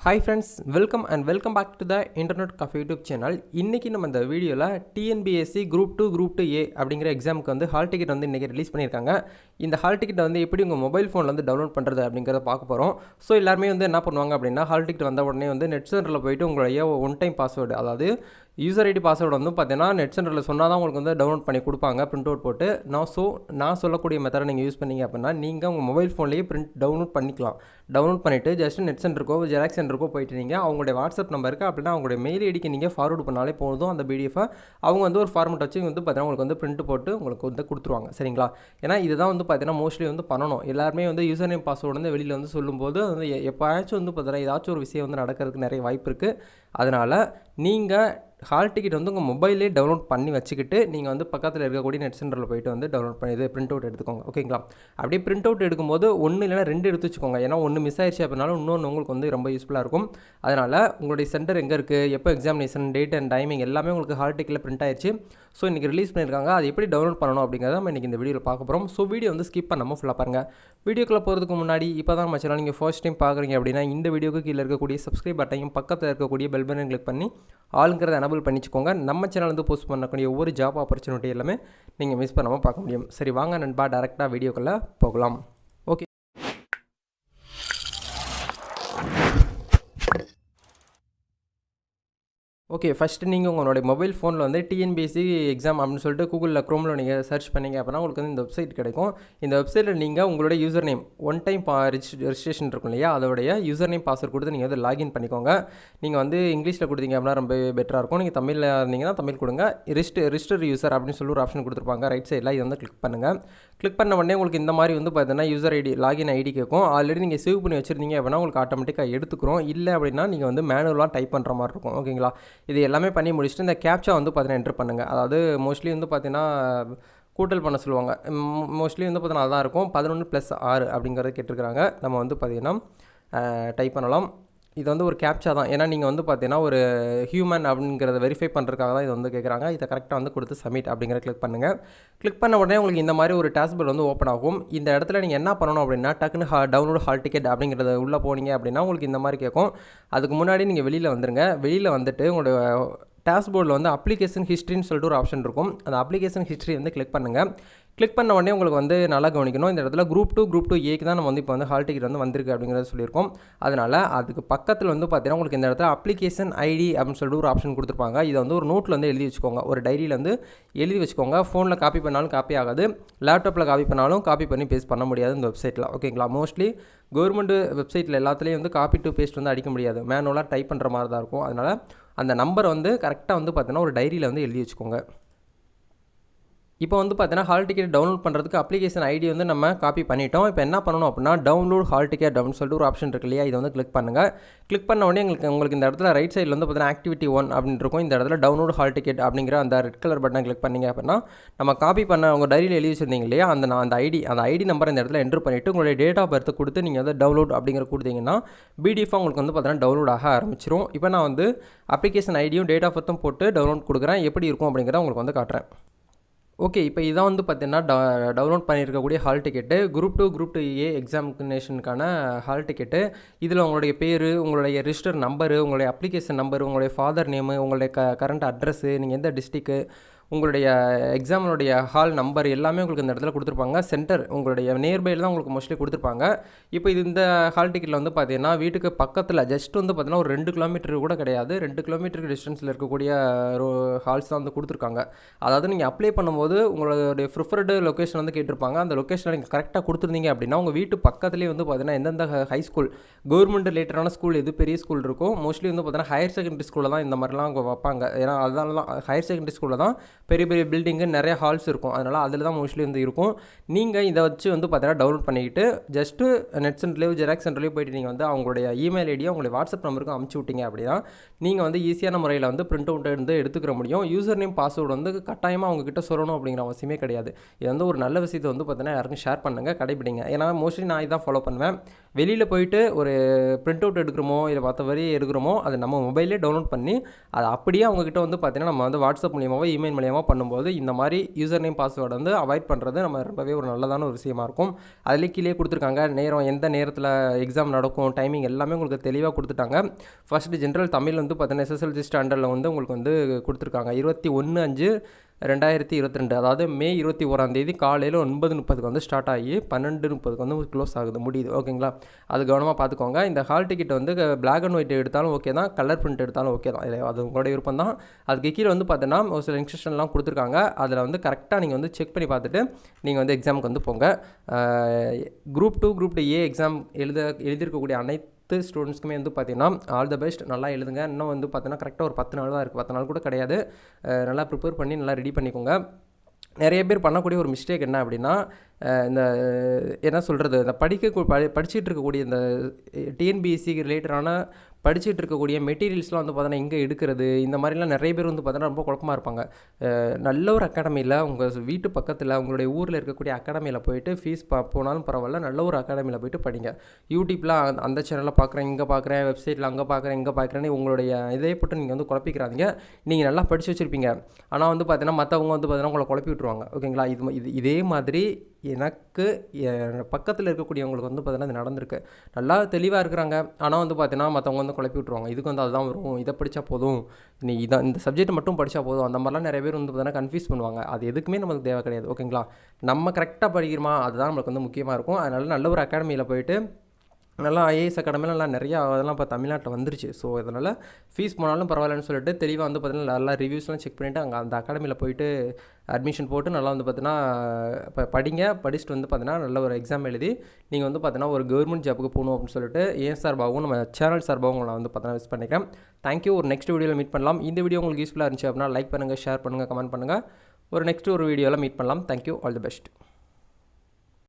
Hi friends, welcome back to the internet cafe YouTube channel. இன்றைக்கி நம்ம இந்த வீடியோவில் டிஎன்பிஎஸ்சி குரூப் 2 A அப்படிங்கிற எக்ஸாமுக்கு வந்து ஹால் டிக்கெட் வந்து இன்றைக்கி ரிலீஸ் பண்ணியிருக்காங்க. இந்த ஹால் டிக்கெட் வந்து எப்படி உங்கள் மொபைல் ஃபோனில் வந்து டவுன்லோட் பண்ணுறது அப்படிங்கிறத பார்க்க போகிறோம். ஸோ எல்லாருமே வந்து என்ன பண்ணுவாங்க அப்படின்னா, ஹால் டிக்கெட் வந்த உடனே வந்து நெட் சென்டரில் போய்ட்டு உங்களுடைய ஒன் டைம் பாஸ்வேர்டு, அதாவது யூசர் ஐடி பாஸ்வேர்டு வந்து பார்த்தீங்கன்னா நெட் சென்டரில் சொன்னால் தான் உங்களுக்கு வந்து டவுன்லோட் பண்ணி கொடுப்பாங்க, பிரிண்ட் அவுட் போட்டு. நான் சொல்லக்கூடிய மெத்தடை நீங்கள் யூஸ் பண்ணீங்க அப்படின்னா நீங்கள் உங்கள் மொபைல் ஃபோன்லேயே டவுன்லோட் பண்ணிக்கலாம். டவுன்லோட் பண்ணிவிட்டு ஜஸ்ட் நெட் சென்டருக்கோ ஜெராக்ஸ் சென்டருக்கோ போயிட்டு நீங்கள் அவங்களுடைய வாட்ஸ்அப் நம்பருக்கு அப்படின்னா அவங்களுடைய மெயில் ஐடிக்கு நீங்கள் ஃபார்வர்டு பண்ணாலே போதும். அந்த பிடிஎஃபை அவங்க வந்து ஒரு ஃபார்மெட் வச்சு வந்து பார்த்தீங்கன்னா உங்களுக்கு வந்து பிரிண்ட் போட்டு உங்களுக்கு வந்து கொடுத்துருவாங்க. சரிங்களா? ஏன்னா இதுதான் வந்து பார்த்தீங்கன்னா மோஸ்ட்லி வந்து பண்ணணும். எல்லாருமே வந்து யூசர் நேம் பாஸ்வேர்டு வந்து வெளியில் வந்து சொல்லும்போது வந்து எப்போயாச்சும் வந்து பார்த்தீங்கன்னா ஏதாச்சும் ஒரு விஷயம் வந்து நடக்கிறதுக்கு நிறைய வாய்ப்பு இருக்குது. அதனால் நீங்கள் ஹால் டிக்கெட் வந்து உங்கள் மொபைலே டவுன்லோட் பண்ணி வச்சுக்கிட்டு நீங்கள் வந்து பக்கத்தில் இருக்கக்கூடிய நெட் சென்டரில் போய்ட்டு வந்து டவுன்லோட் பண்ணி இது பிரிண்ட் அவுட் எடுத்துக்கோங்க. ஓகேங்களா? அப்படியே பிரிண்ட் அவுட் எடுக்கும்போது ஒன்று இல்லைனா 2 எடுத்து வச்சுக்கோங்க. ஏன்னா ஒன்று மிஸ் ஆயிடுச்சு அப்படின்னாலும் இன்னொன்று உங்களுக்கு வந்து ரொம்ப யூஸ்ஃபுல்லாக இருக்கும். அதனால் உங்களுடைய சென்டர் எங்கே இருக்குது, எப்போ எக்ஸாமினேஷன், டேட் அண்ட் டைமிங் எல்லாமே உங்களுக்கு ஹால் டிக்கெட்டில் பிரிண்ட் ஆயிடுச்சு. ஸோ இன்றைக்கி ரிலீஸ் பண்ணியிருக்காங்க. அது எப்படி டவுன்லோட் பண்ணணும் அப்படிங்கிறத நம்ம இன்றைக்கி இந்த வீடியோவில் பார்க்க போகிறோம். ஸோ வீடியோ வந்து ஸ்கிப் பண்ணாமல் ஃபுல்லாக பாருங்கள். வீடியோக்குள்ளே போகிறதுக்கு முன்னாடி இப்போ தான் நம்ம சேனல் நீங்கள் ஃபர்ஸ்ட் டைம் பார்க்குறீங்க அப்படின்னா இந்த வீடியோக்கு கீழே இருக்கக்கூடிய சப்ஸ்கிரைப் பட்டையும் பக்கத்தில் இருக்கக்கூடிய பெல் பட்டன் கிளிக் பண்ணி ஆளுங்கிறத எனபிள் பண்ணிச்சுக்கோங்க. நம்ம சேனல் வந்து போஸ்ட் பண்ணக்கூடிய ஒவ்வொரு ஜாப் ஆப்பர்ச்சுனிட்டி எல்லாமே நீங்கள் மிஸ் பண்ணாமல் பார்க்க முடியும். சரி, வாங்க நண்பா, டேரெக்டாக வீடியோக்குள்ளே போகலாம். ஓகே ஓகே ஃபஸ்ட்டு நீங்கள் உங்களுடைய மொபைல் ஃபோனில் வந்து டிஎன்பிஎஸ்சி எக்ஸாம் அப்படின்னு சொல்லிட்டு கூகுளில் க்ரோமில் நீங்கள் சர்ச் பண்ணிங்க அப்படின்னா உங்களுக்கு வந்து இந்த வெப்சைட் கிடைக்கும். இந்த வெப்சைட்டில் நீங்கள் உங்களுடைய user name one time registration இருக்கும் இல்லையா, அதோடைய யூசர் நேம் பாஸ்வேர்ட் கொடுத்து நீங்கள் வந்து லாகின் பண்ணிக்கோங்க. நீங்கள் வந்து இங்கிலீஷில் கொடுத்தீங்க அப்படின்னா ரொம்ப பெட்டராக இருக்கும். நீங்கள் தமிழில் இருந்தீங்கன்னா தமிழ் கொடுங்க. ரிஜிஸ்டர் யூசர் அப்படின்னு சொல்லி ஒரு ஆப்ஷன் கொடுத்துருப்பாங்க ரைட் சைடில். இது வந்து கிளிக் பண்ணுங்கள். கிளிக் பண்ண உடனே உங்களுக்கு இந்த மாதிரி வந்து பார்த்தீங்கன்னா யூசர் ஐடி லாகின் ஐடி கேட்கும். ஆல்ரெடி நீங்கள் சேவ் பண்ணி வச்சுருந்தீங்க அப்படின்னா உங்களுக்கு ஆட்டோமேட்டிக்காக எடுத்துக்கிறோம். இல்லை அப்படின்னா நீங்கள் வந்து மேனுவலாக டைப் பண்ணுற மாதிரி இருக்கும். ஓகேங்களா? இது எல்லாமே பண்ணி முடிச்சுட்டு இந்த கேப்சா வந்து பார்த்தீங்கன்னா என்ட்ரு பண்ணுங்கள். அதாவது மோஸ்ட்லி வந்து பார்த்தீங்கன்னா கூட்டல் பண்ண சொல்லுவாங்க. மோஸ்ட்லி வந்து பார்த்தீங்கன்னா அதான் இருக்கும். 11+6 அப்படிங்கிறது கேட்டிருக்கிறாங்க. நம்ம வந்து பார்த்தீங்கன்னா டைப் பண்ணலாம். இது வந்து ஒரு கேப்சா தான். ஏன்னா நீங்கள் வந்து பார்த்தீங்கன்னா ஒரு ஹியூமன் அப்படிங்கிறத வெரிஃபை பண்ணுறதுக்காக தான் இது வந்து கேட்குறாங்க. இதை கரெக்டாக வந்து கொடுத்து சப்மிட் அப்படிங்கிற கிளிக் பண்ணுங்கள். கிளிக் பண்ண உடனே உங்களுக்கு இந்த மாதிரி ஒரு டாஸ்க்பார் வந்து ஓப்பன் ஆகும். இந்த இடத்துல நீங்கள் என்ன பண்ணணும் அப்படின்னா டக்குன்னு டவுன்லோட் ஹால் டிக்கெட் அப்படிங்கிறத உள்ளே போனீங்க அப்படின்னா உங்களுக்கு இந்த மாதிரி கேட்கும். அதுக்கு முன்னாடி நீங்கள் வெளியில் வந்துடுங்க. வெளியில் வந்துட்டு உங்களோட டாஸ்க்போர்டில் வந்து அப்ளிகேஷன் ஹிஸ்ட்ரின்னு சொல்லிட்டு ஒரு ஆப்ஷன் இருக்கும். அந்த அப்ளிகேஷன் ஹிஸ்ட்ரி வந்து கிளிக் பண்ணுங்கள். கிளிக் பண்ண உடனே உங்களுக்கு வந்து நல்லா கவனிக்கணும். இந்த இடத்துல குரூப் 2 Aக்கு தான் நம்ம வந்து இப்போ வந்து ஹால் டிக்கெட் வந்து வந்திருக்கு அப்படிங்கிறத சொல்லியிருக்கோம். அதனால் அதுக்கு பக்கத்தில் வந்து பார்த்தீங்கன்னா உங்களுக்கு இந்த இடத்துல அப்ளிகேஷன் ஐடி அப்படின்னு சொல்லிட்டு ஒரு ஆப்ஷன் கொடுத்துருப்பாங்க. இதை வந்து ஒரு நோட்டில் வந்து எழுதி வச்சுக்கோங்க. ஒரு டைரியில் வந்து எழுதி வச்சுக்கோங்க. ஃபோனில் காப்பி பண்ணாலும் காப்பி ஆகாது, லேப்டாப்பில் காப்பி பண்ணாலும் காப்பி பண்ணி பேஸ்ட் பண்ண முடியாது இந்த வெப்சைட்டில். ஓகேங்களா? மோஸ்ட்லி கவர்மெண்ட் வெப்சைட்டில் எல்லாத்துலேயும் வந்து காப்பி டு பேஸ்ட் வந்து அடிக்க முடியாது, மேனுவலாக டைப் பண்ணுற மாதிரி தான் இருக்கும். அதனால் அந்த நம்பரை வந்து கரெக்டாக வந்து பார்த்தீங்கன்னா ஒரு டைரியில் வந்து எழுதி வச்சுக்கோங்க. இப்போ வந்து பார்த்தீங்கன்னா ஹால் டிக்கெட் டவுன்லோட் பண்ணுறதுக்கு அப்ளிகேஷன் ஐடி வந்து நம்ம காப்பி பண்ணிட்டோம். இப்போ என்ன பண்ணணும் அப்படின்னா டவுன்லோட் ஹால் டிக்கெட் அப்படின்னு சொல்லிட்டு ஒரு ஆப்ஷன் இருக்கு இல்லையா, இதை வந்து கிளிக் பண்ணுங்கள். கிளிக் பண்ண உடனே உங்களுக்கு இந்த இடத்துல ரைட் சைடில் வந்து பார்த்தீங்கன்னா ஆக்டிவிட்டி 1 அப்படின்னு இருக்கும். இந்த இடத்துல டவுன்லோட் ஹால் டிக்கெட் அப்படிங்கிற அந்த ரெட் கலர் பட்டன் கிளிக் பண்ணிங்க அப்படின்னா நம்ம காப்பி பண்ண உங்கள் டைரியில் எழுதி வச்சிருந்தீங்க இல்லையா, அந்த ஐடி நம்பர் இந்த இடத்துல என்ட்ரு பண்ணிவிட்டு உங்களுடைய டேட் ஆஃப் பர்த் கொடுத்து நீங்கள் வந்து டவுன்லோட் அப்படிங்கிற கொடுத்தீங்கன்னா பிடிஎஃபாக உங்களுக்கு வந்து பார்த்தீங்கன்னா டவுன்லோட் ஆக ஆரம்பிச்சிடும். இப்போ நான் வந்து அப்ளிகேஷன் ஐடியும் டேட் ஆஃப் பர்த்தும் போட்டு டவுன்லோட் கொடுக்குறேன். எப்படி இருக்கும் அப்படிங்கிறத உங்களுக்கு வந்து காட்டுறேன். ஓகே, இப்போ இதான் வந்து பார்த்தீங்கன்னா டவுன்லோட் பண்ணியிருக்கக்கூடிய ஹால் டிக்கெட்டு குரூப் 2 A எக்ஸாமினேஷனுக்கான ஹால் டிக்கெட்டு. இதில் உங்களுடைய பேர், உங்களுடைய ரிஜிஸ்டர் நம்பரு, உங்களுடைய அப்ளிகேஷன் நம்பரு, உங்களுடைய ஃபாதர் நேமு, உங்களுடைய கரண்ட் அட்ரஸ்ஸு, நீங்கள் எந்த டிஸ்ட்ரிக்கு, உங்களுடைய எக்ஸாமினுடைய ஹால் நம்பர் எல்லாமே உங்களுக்கு இந்த இடத்துல கொடுத்துருப்பாங்க. சென்டர் உங்களுடைய நியர்பையில் தான் உங்களுக்கு மோஸ்ட்லி கொடுத்துருப்பாங்க. இப்போ இந்த ஹால் டிக்கெட்டில் வந்து பார்த்தீங்கன்னா வீட்டுக்கு பக்கத்தில் ஜஸ்ட் வந்து பார்த்தீங்கன்னா ஒரு 2 கிலோமீட்டர் கூட கிடையாது, 2 கிலோமீட்டருக்கு டிஸ்டன்ஸில் இருக்கக்கூடிய ஹால்ஸ் தான் வந்து கொடுத்துருக்காங்க. அதாவது நீங்கள் அப்ளை பண்ணும்போது உங்களுடைய ப்ரிஃபர்டு லொக்கேஷன் வந்து கேட்டிருப்பாங்க. அந்த லொக்கேஷனை நீங்கள் கரெக்டாக கொடுத்துருந்தீங்க அப்படின்னா உங்கள் வீட்டு பக்கத்துலேயே வந்து பார்த்தீங்கன்னா எந்தெந்த ஹை ஸ்கூல், கவர்மெண்ட் ரிலேட்டடான ஸ்கூல் எது பெரிய ஸ்கூல் இருக்கும், மோஸ்ட்லி வந்து பார்த்தீங்கன்னா ஹையர் செகண்டரி ஸ்கூலில் தான் இந்த மாதிரிலாம் அவங்க வைப்பாங்க. ஏன்னா அதனால தான் ஹையர் செகண்டரி ஸ்கூலில் தான் பெரிய பெரிய பில்டிங்கு நிறைய ஹால்ஸ் இருக்கும். அதனால் அதில் தான் மோஸ்ட்லி வந்து இருக்கும். நீங்கள் இதை வச்சு வந்து பார்த்தீங்கன்னா டவுன்லோட் பண்ணிக்கிட்டு ஜஸ்ட்டு நெட் சென்டர்லேயோ ஜெராக்ஸ் சென்டர்லேயோ போய்ட்டு நீங்கள் வந்து அவங்களுடைய இமெயில் ஐடியை உங்களுடைய வாட்ஸ்அப் நம்பருக்கும் அமுச்சு விட்டீங்க அப்படின்னா நீங்கள் வந்து ஈஸியான முறையில் வந்து பிரிண்ட் அவுட் எடுத்து எடுத்துக்கிற முடியும். யூசர் நேம் பாஸ்வேர்டு வந்து கட்டாயமாக அவங்ககிட்ட சொல்லணும் அப்படிங்கிற அவசியமே கிடையாது. இது வந்து ஒரு நல்ல விஷயத்தை வந்து பார்த்தீங்கன்னா யாருக்கும் ஷேர் பண்ணுங்கள், கடைபிடிங்க. ஏன்னா மோஸ்ட்லி நான் இதான் ஃபாலோ பண்ணுவேன். வெளியில் போயிட்டு ஒரு பிரிண்ட் அவுட் எடுக்கிறோமோ இல்லை மற்ற வரி எடுக்கிறோமோ அதை நம்ம மொபைலே டவுன்லோட் பண்ணி அதை அப்படியே அவங்ககிட்ட வந்து பார்த்தீங்கன்னா நம்ம வந்து வாட்ஸ்அப் மூலியமாவோ இமெயில் மூலியமாக மூலமாக பண்ணும்போது இந்த மாதிரி யூசர் நேம் பாஸ்வேர்டு வந்து அவாய்ட் பண்ணுறது நம்ம ரொம்பவே ஒரு நல்லதான ஒரு விஷயமா இருக்கும். அதிலே கீழே கொடுத்துருக்காங்க நேரம், எந்த நேரத்தில் எக்ஸாம் நடக்கும், டைமிங் எல்லாமே உங்களுக்கு தெளிவாக கொடுத்துட்டாங்க. ஃபஸ்ட்டு ஜென்ரல் தமிழ் வந்து பார்த்தீங்கன்னா SSLC ஸ்டாண்டர்டில் வந்து உங்களுக்கு வந்து கொடுத்துருக்காங்க 21/5/2022, அதாவது மே 21 காலையில் 9:30 வந்து ஸ்டார்ட் ஆகி 12:30 வந்து க்ளோஸ் ஆகுது, முடியுது. ஓகேங்களா, அது கவனமாக பார்த்துக்கோங்க. இந்த ஹால் டிக்கெட் வந்து பிளாக் அண்ட் ஒயிட் எடுத்தாலும் ஓகே தான், கலர் பிரிண்ட் எடுத்தாலும் ஓகே தான், அது உங்களுடைய விருப்பம் தான். அதுக்கு கீழே வந்து பார்த்தீங்கன்னா ஒரு சில இன்ஸ்ட்ரக்ஷன்லாம் கொடுத்துருக்காங்க. அதில் வந்து கரெக்டாக நீங்கள் வந்து செக் பண்ணி பார்த்துட்டு நீங்கள் வந்து எக்ஸாமுக்கு வந்து போங்க. குரூப் 2 குரூப் 2 ஏ எக்ஸாம் எழுதியிருக்கக்கூடிய அனைத்து ஸ்டூடெண்ட்ஸ்க்குமே வந்து பார்த்தீங்கன்னா ஆல் த பெஸ்ட், நல்லா எழுதுங்க. இன்னும் வந்து பார்த்தீங்கன்னா கரெக்டாக ஒரு 10 நாள் தான் இருக்குது, 10 நாள் கூட கிடையாது. நல்லா ப்ரிப்பேர் பண்ணி நல்லா ரெடி பண்ணிக்கோங்க. நிறைய பேர் பண்ணக்கூடிய ஒரு மிஸ்டேக் என்ன அப்படின்னா, இந்த என்ன சொல்கிறது, இந்த படிச்சுட்டு இருக்கக்கூடிய இந்த டிஎன்பிஎஸ்சிக்கு ரிலேட்டடான படிச்சுட்டு இருக்கக்கூடிய மெட்டீரியல்ஸ்லாம் வந்து பார்த்தீங்கன்னா எங்கே எடுக்கிறது, இந்த மாதிரிலாம் நிறைய பேர் வந்து பார்த்தீங்கன்னா ரொம்ப குழப்பமாக இருப்பாங்க. நல்ல ஒரு அகாடமியில் உங்கள் வீட்டு பக்கத்தில் உங்களுடைய ஊரில் இருக்கக்கூடிய அகாடமியில் போயிட்டு ஃபீஸ் போனாலும் பரவாயில்ல, நல்ல ஒரு அகாடமியில் போயிட்டு படிங்க. யூடியூப்பில் அந்த சேனலில் பார்க்குறேன், இங்கே பார்க்குறேன், வெப்சைட்டில் அங்கே பார்க்குறேன், இங்கே பார்க்குறேன்னு உங்களுடைய இதே போட்டு நீங்கள் வந்து குழப்பிக்கிறாதீங்க. நீங்கள் நல்லா படித்து வச்சுருப்பீங்க, ஆனால் வந்து பார்த்தீங்கன்னா மற்றவங்க வந்து பார்த்தீங்கன்னா உங்களை குழப்பி விட்ருவாங்க. ஓகேங்களா, இதே மாதிரி எனக்கு பக்கத்தில் இருக்கக்கூடியவங்களுக்கு வந்து பார்த்தீங்கன்னா இது நடந்திருக்கு. நல்லா தெளிவாக இருக்கிறாங்க, ஆனால் வந்து பார்த்தீங்கன்னா மற்றவங்க வந்து குழப்பி விட்ருவாங்க. இதுக்கு வந்து அதுதான் வரும், இதை படித்தா போதும், நீ இந்த சப்ஜெக்ட் மட்டும் படித்தா போதும், அந்த மாதிரிலாம் நிறைய பேர் வந்து பார்த்தீங்கன்னா கன்ஃபியூஸ் பண்ணுவாங்க. அது எதுக்குமே நமக்கு தேவை கிடையாது. ஓகேங்களா, நம்ம கரெக்டாக படிக்கிறோமா அதுதான் நம்மளுக்கு வந்து முக்கியமாக இருக்கும். அதனால் நல்ல ஒரு அகாடமியில் போயிட்டு நல்லா ஐஏஎஸ் அகாடமிலாம் நல்லா நிறையா அதெல்லாம் இப்போ தமிழ்நாட்டில் வந்துருச்சு. ஸோ இதனால் ஃபீஸ் போனாலும் பரவாயில்லன்னு சொல்லிட்டு தெளிவாக வந்து பார்த்தீங்கன்னா நல்லா ரிவ்யூஸ்லாம் செக் பண்ணிவிட்டு அங்கே அந்த அகாடமியில் போயிட்டு அட்மிஷன் போட்டு நல்லா வந்து பார்த்தீங்கன்னா இப்போ படிச்சுட்டு வந்து பார்த்தீங்கன்னா நல்ல ஒரு எக்ஸாம் எழுதி நீங்கள் வந்து பார்த்தீங்கன்னா ஒரு கவர்மெண்ட் ஜாப்புக்கு போகணும் அப்படின்னு சொல்லிட்டு ஏன் சார்பாகவும் நம்ம சேனல் சார்பாகவும் நான் வந்து பார்த்தீங்கன்னா விஷ் பண்ணிக்கிறேன். தேங்க்யூ. ஒரு நெக்ஸ்ட் வீடியோவில் மீட் பண்ணலாம். இந்த வீடியோ உங்களுக்கு யூஸ்ஃபுல்லாக இருந்துச்சு அப்படின்னா லைக் பண்ணுங்கள், ஷேர் பண்ணுங்கள், கமெண்ட் பண்ணுங்கள். ஒரு நெக்ஸ்ட் ஒரு வீடியோவில் மீட் பண்ணலாம். தேங்க்யூ. All the best.